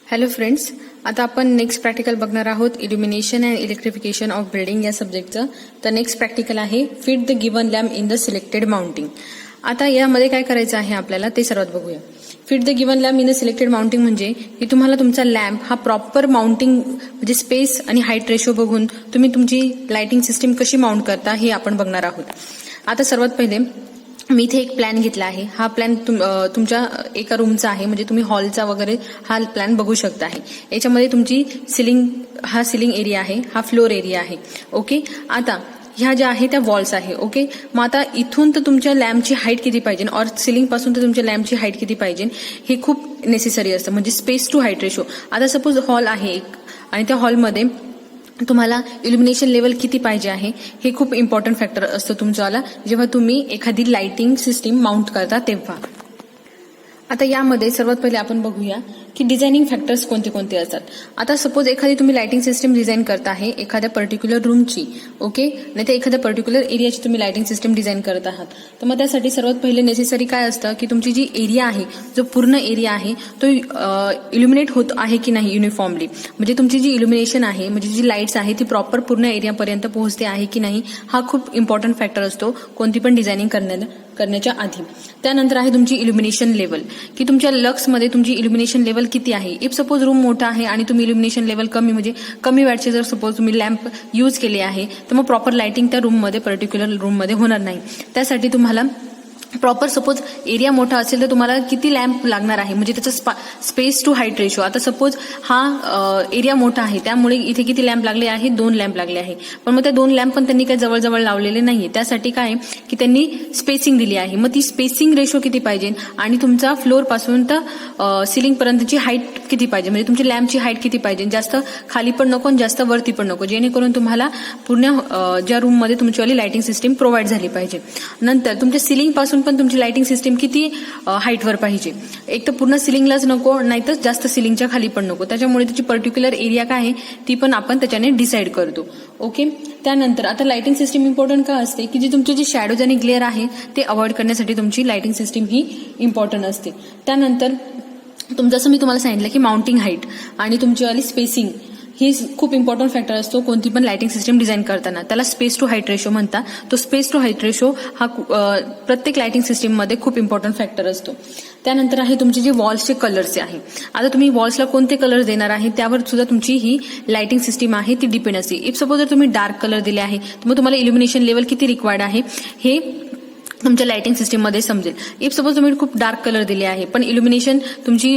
Hello friends, आता आपण next practical बघणार आहोत इल्युमिनेशन अँड इलेक्ट्रिफिकेशन ऑफ बिल्डिंग या सब्जेक्टचं. तर नेक्स्ट प्रॅक्टिकल आहे fit the given lamp in the selected mounting. आता यामध्ये काय करायचं आहे आपल्याला ते सर्वात बघूया. Fit the given lamp in the selected mounting म्हणजे की तुम्हाला तुमचा लॅम्प हा प्रॉपर माउंटिंग म्हणजे स्पेस आणि हाईट रेशो बघून तुम्ही तुमची लाइटिंग सिस्टीम कशी माउंट करता हे आपण बघणार आहोत. आता सर्वात पहिले मी इथे एक प्लॅन घेतला आहे. हा प्लॅन तुमच्या एका रूमचा आहे, म्हणजे तुम्ही हॉलचा वगैरे हा प्लॅन बघू शकता आहे. याच्यामध्ये तुमची सिलिंग एरिया आहे, हा फ्लोर एरिया आहे. ओके, आता ह्या ज्या आहे त्या वॉल्स आहे. ओके, मग आता इथून तर तुमच्या लॅम्पची हाईट किती पाहिजे और सिलिंग पासून तर तुमच्या लॅम्पची हाईट किती पाहिजे हे खूप नेसेसरी असतं, म्हणजे स्पेस टू हाईट रेशो. आता सपोज हॉल आहे एक आणि त्या हॉलमध्ये तुम्हाला इल्युमिनेशन लेवल किती पाहिजे आहे हे खूप इम्पॉर्टंट फॅक्टर असतं तुमच्याला जेव्हा तुम्ही एखादी लाइटिंग सिस्टीम माउंट करता तेव्हा. आता यामध्ये सर्वात पहिले आपण बघूया की डिझायनिंग फॅक्टर्स कोणते कोणते असतात. आता सपोज एखादी तुम्ही लाइटिंग सिस्टीम डिझाईन करत आहे एखाद्या पर्टिक्युलर रूमची, ओके, नाही तर एखाद्या पर्टिक्युलर एरियाची तुम्ही लाइटिंग सिस्टीम डिझाईन करत आहात. तर मग त्यासाठी सर्वात पहिले नेसेसरी काय असतं की तुमची जी एरिया आहे, जो पूर्ण एरिया आहे तो इल्युमिनेट होत आहे की नाही युनिफॉर्मली, म्हणजे तुमची जी इल्युमिनेशन आहे म्हणजे जी लाईट्स आहे ती प्रॉपर पूर्ण एरियापर्यंत पोहोचते आहे की नाही, हा खूप इम्पॉर्टंट फॅक्टर असतो कोणती पण डिझायनिंग करण्याच्या आधी. त्यानंतर आहे तुमची इल्युमिनेशन लेवल, की तुमच्या लक्समध्ये तुमची इल्युमिनेशन लेवल किती आहे. इफ सपोज रूम मोठा आहे आणि तुम्ही इल्युमिनेशन लेवल कमी म्हणजे कमी वॅटचे जर सपोज तुम्ही लॅम्प यूज केले आहे तर मग प्रॉपर लाइटिंग त्या रूममध्ये पर्टिक्युलर रूममध्ये होणार नाही. त्यासाठी तुम्हाला प्रॉपर सपोज एरिया मोठा असेल तर तुम्हाला किती लॅम्प लागणार आहे म्हणजे त्याचा स्पेस टू हाईट रेशो. आता सपोज हा एरिया मोठा आहे त्यामुळे इथे किती लॅम्प लागले आहे, 2 लॅम्प लागले आहे. पण मग त्या 2 लॅम्प पण त्यांनी काही जवळजवळ लावलेले नाहीये. त्यासाठी काय की त्यांनी स्पेसिंग दिली आहे. मग ती स्पेसिंग रेशो किती पाहिजे आणि तुमचा फ्लोर पासून तर सिलिंग पर्यंतची हाईट किती पाहिजे, म्हणजे तुमची लॅम्पची हाईट किती पाहिजे, जास्त खाली पण नको आणि जास्त वरती पण नको, जेणेकरून तुम्हाला पूर्ण ज्या रूममध्ये तुमचीवाली लाइटिंग सिस्टीम प्रोव्हाइड झाली पाहिजे. नंतर तुमच्या सिलिंग पासून पण तुमची लाइटिंग सिस्टीम किती हाईटवर पाहिजे. एक तर पूर्ण सिलिंगलाच नको, नाहीतर जास्त सिलिंगच्या खाली पण नको. त्याच्यामुळे त्याची पर्टिक्युलर एरिया काय आहे ती पण आपण त्याच्याने डिसाईड करतो. ओके, त्यानंतर आता लाइटिंग सिस्टीम इम्पॉर्टंट का असते की जी तुमचे जे शॅडोज आणि ग्लेअर आहे ते अवॉइड करण्यासाठी तुमची लाइटिंग सिस्टीम ही इम्पॉर्टंट असते. त्यानंतर जसं मी तुम्हाला सांगितलं की माउंटिंग हाईट आणि तुमचीवाली स्पेसिंग ही खूप इम्पॉर्टंट फॅक्टर असतो कोणती पण लाइटिंग सिस्टीम डिझाईन करताना. त्याला स्पेस टू हाईट रेशो म्हणतात. तो स्पेस टू हाईट रेशो हा प्रत्येक लाइटिंग सिस्टीममध्ये खूप इम्पॉर्टंट फॅक्टर असतो. त्यानंतर आहे तुमचे जे वॉल्सचे कलर्स आहे. आता तुम्ही वॉल्सला कोणते कलर देणार आहे त्यावर सुद्धा तुमची ही लाइटिंग सिस्टीम आहे ती डिपेंड असते. इफ सपोज जर तुम्ही डार्क कलर दिले आहे तर मग तुम्हाला इल्युमिनेशन लेवल किती रिक्वायर्ड आहे हे तुमच्या लाइटिंग सिस्टीममध्ये समजेल. इफ सपोज तुम्ही खूप डार्क कलर दिले आहे पण इल्युमिनेशन तुमची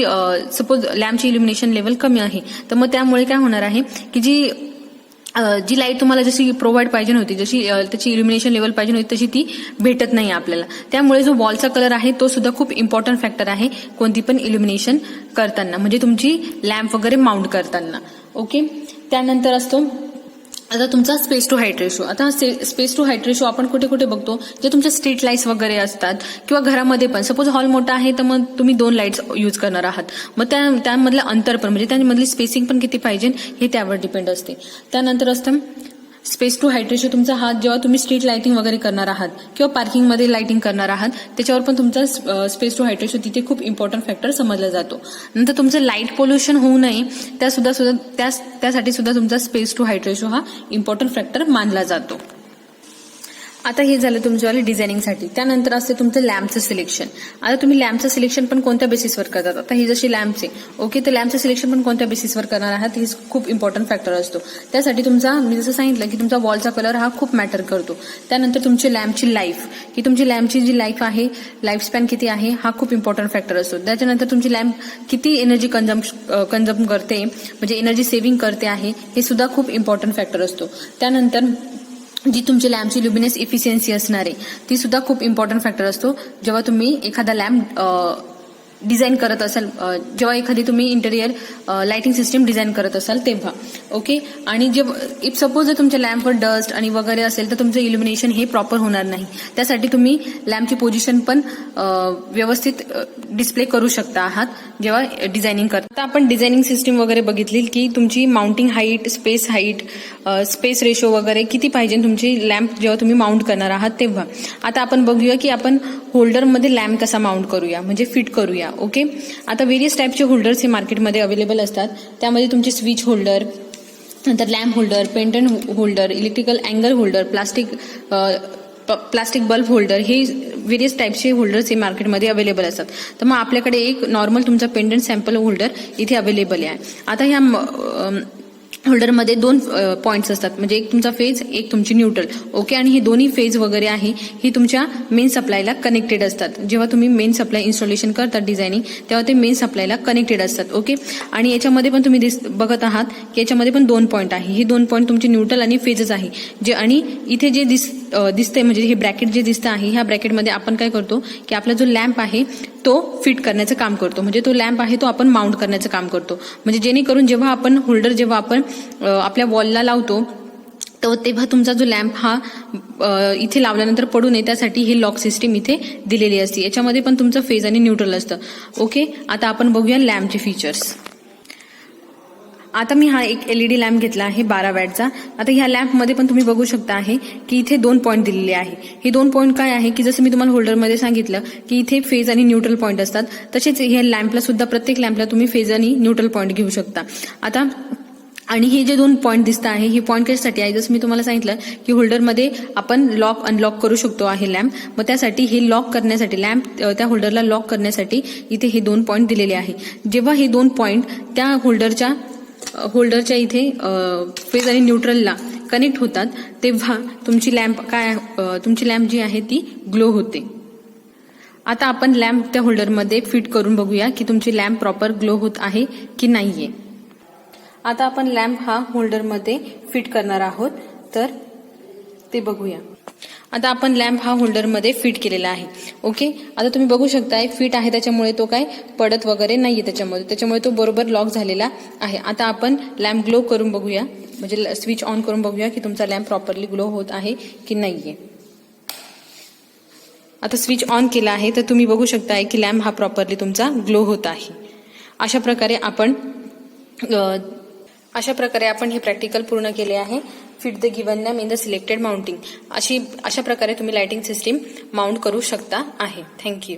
सपोज लॅम्पची इल्युमिनेशन लेवल कमी आहे तर मग त्यामुळे काय होणार आहे की जी लाईट तुम्हाला जशी प्रोव्हाइड पाहिजे होती, जशी त्याची इल्युमिनेशन लेवल पाहिजे होती तशी ती भेटत नाही आपल्याला. त्यामुळे जो वॉलचा कलर आहे तो सुद्धा खूप इम्पॉर्टंट फॅक्टर आहे कोणती पण इल्युमिनेशन करताना, म्हणजे तुमची लॅम्प वगैरे माउंट करताना. ओके, त्यानंतर असतो आता तुमचा स्पेस टू हाईट रेशो. आता स्पेस टू हाईट रेशो आपण कुठे कुठे बघतो, जे तुमच्या स्ट्रीट लाईट्स वगैरे असतात किंवा घरामध्ये पण सपोज हॉल मोठा आहे तर मग तुम्ही 2 लाईट्स यूज करणार आहात, मग त्यामधलं अंतर पण म्हणजे त्यामधली स्पेसिंग पण किती पाहिजे हे त्यावर डिपेंड असते. त्यानंतर असतं स्पेस टू हाईट रेशो. तुमचा हात जेव्हा तुम्ही स्ट्रीट लाइटिंग वगैरे करणार आहात किंवा पार्किंगमध्ये लाइटिंग करणार आहात त्याच्यावर पण तुमचा स्पेस टू हाईट रेशो तिथे खूप इम्पॉर्टंट फॅक्टर समजला जातो. नंतर तुमचं लाईट पोल्युशन होऊ नये त्यासाठी सुद्धा तुमचा स्पेस टू हाईट रेशो हा इम्पॉर्टंट फॅक्टर मानला जातो. आता हे झालं तुमच्यावाले डिझायनिंगसाठी. त्यानंतर असते तुमचं लॅम्पचं सिलेक्शन. आता तुम्ही लॅम्पचं सिलेक्शन पण कोणत्या बेसिसवर करतात. आता ही जशी लॅम्पचे ओके, तर लॅम्पचं सिलेक्शन पण कोणत्या बेसिसवर करणार आहात हे खूप इम्पॉर्टंट फॅक्टर असतो. त्यासाठी तुमचा मी जसं सांगितलं की तुमचा वॉलचा कलर हा खूप मॅटर करतो. त्यानंतर तुमची लॅम्पची लाईफ, की तुमची लॅम्पची जी लाईफ आहे, लाईफ स्पॅन किती आहे हा खूप इम्पॉर्टंट फॅक्टर असतो. त्याच्यानंतर तुमची लॅम्प किती एनर्जी कंझम्प करते म्हणजे एनर्जी सेव्हिंग करते आहे हे सुद्धा खूप इम्पॉर्टंट फॅक्टर असतो. त्यानंतर जी तुमची लॅम्पची ल्युमिनस इफिशियन्सी असणार आहे ती सुद्धा खूप इम्पॉर्टंट फॅक्टर असतो जेव्हा तुम्ही एखादा लॅम्प डिझाईन करत असाल, जेव्हा एखादी तुम्ही इंटेरियर लाइटिंग सिस्टीम डिझाईन करत असाल तेव्हा. ओके, आणि इफ सपोज जर तुमच्या लॅम्पवर डस्ट आणि वगैरे असेल तर तुमचं इल्युमिनेशन हे प्रॉपर होणार नाही. त्यासाठी तुम्ही लॅम्पची पोझिशन पण व्यवस्थित डिस्प्ले करू शकता आहात जेव्हा डिझायनिंग करता. आता आपण डिझायनिंग सिस्टीम वगैरे बघितली की तुमची mounting height, space height, space ratio वगैरे किती पाहिजे तुमची लॅम्प जेव्हा तुम्ही माउंट करणार आहात तेव्हा. आता आपण बघूया की आपण होल्डरमध्ये लॅम्प कसा माउंट करूया म्हणजे फिट करूया. बघूया. ओके, आता व्हेरियस टाईपचे होल्डर्स हे मार्केटमध्ये अवेलेबल असतात. त्यामध्ये तुमचे स्विच होल्डर, नंतर lamp holder, pendant holder, electrical angle holder, plastic bulb holder, हे व्हेरियस टाईपचे होल्डर्स हे मार्केटमध्ये अवेलेबल असतात. तर मग आपल्याकडे एक नॉर्मल तुमचा पेंडंट सॅम्पल होल्डर इथे अवेलेबल आहे. आता ह्या होल्डरमध्ये 2 पॉईंट्स असतात, म्हणजे एक तुमचा फेज, एक तुमची न्यूट्रल. ओके, आणि हे दोन्ही फेज वगैरे आहे ही तुमच्या मेन सप्लायला कनेक्टेड असतात. जेव्हा तुम्ही मेन सप्लाय इन्स्टॉलेशन करतात डिझायनिंग, तेव्हा ते मेन सप्लायला कनेक्टेड असतात. ओके, आणि याच्यामध्ये पण तुम्ही बघत आहात की याच्यामध्ये पण 2 पॉईंट आहे. हे 2 पॉईंट तुमचे न्यूट्रल आणि फेजेस आहे. जे आणि इथे जे दिसते म्हणजे हे ब्रॅकेट जे दिसतं आहे, ह्या ब्रॅकेटमध्ये आपण काय करतो की आपला जो लॅम्प आहे तो फिट करण्याचं काम करतो. म्हणजे तो लॅम्प आहे तो आपण माउंट करण्याचं काम करतो. म्हणजे जेणेकरून जेव्हा आपण आपल्या वॉलला लावतो तेव्हा तुमचा जो लॅम्प हा इथे लावल्यानंतर पडू नये त्यासाठी हे लॉक सिस्टीम इथे दिलेली असते. याच्यामध्ये पण तुमचं फेज आणि न्यूट्रल असतं. ओके, आता आपण बघूया लॅम्पचे फीचर्स. आता मी हा एक LED लॅम्प घेतला आहे 12 वॅटचा. आता ह्या लॅम्पमध्ये पण तुम्ही बघू शकता आहे की इथे 2 पॉईंट दिलेले आहे. हे 2 पॉईंट काय आहे की जसं मी तुम्हाला होल्डरमध्ये सांगितलं की इथे फेज आणि न्यूट्रल पॉईंट असतात, तसेच ह्या लॅम्पला सुद्धा प्रत्येक लॅम्पला तुम्ही फेज आणि न्यूट्रल पॉईंट घेऊ शकता. आता आणि हे जे 2 पॉईंट दिसत आहे हे पॉईंट कशासाठी आहे, जसं मी तुम्हाला सांगितलं की होल्डरमध्ये आपण लॉक अनलॉक करू शकतो आहे लॅम्प. मग त्यासाठी हे लॉक करण्यासाठी लॅम्प त्या होल्डरला लॉक करण्यासाठी इथे हे 2 पॉईंट दिलेले आहे. जेव्हा हे 2 पॉईंट त्या होल्डरच्या इथे फेज आणि न्यूट्रलला कनेक्ट होतात तेव्हा तुमची लॅम्प जी आहे ती ग्लो होते. आता आपण लॅम्प त्या होल्डरमध्ये फिट करून बघूया की तुमची लॅम्प प्रॉपर ग्लो होत आहे की नाहीये. आता आपण लॅम्प हा होल्डरमध्ये फिट करणार आहोत, तर ते बघूया. आता आपण लॅम्प हा होल्डरमध्ये फिट केलेला आहे. ओके, आता तुम्ही बघू शकताय फिट आहे, त्याच्यामुळे तो काय पडत वगैरे नाहीये, त्याच्यामुळे तो बरोबर लॉक झालेला आहे. आता आपण लॅम्प ग्लो करून बघूया, म्हणजे स्विच ऑन करून बघूया की तुमचा लॅम्प प्रॉपरली ग्लो होत आहे की नाहीये. आता स्विच ऑन केला आहे तर तुम्ही बघू शकताय की लॅम्प हा प्रॉपरली तुमचा ग्लो होत आहे. अशा प्रकारे आपण हे प्रॅक्टिकल पूर्ण केले आहे. Fit the given lamp in the selected mounting. अशा प्रकारे तुम्ही लाइटिंग सिस्टीम माउंट करू शकता आहे. थँक्यू.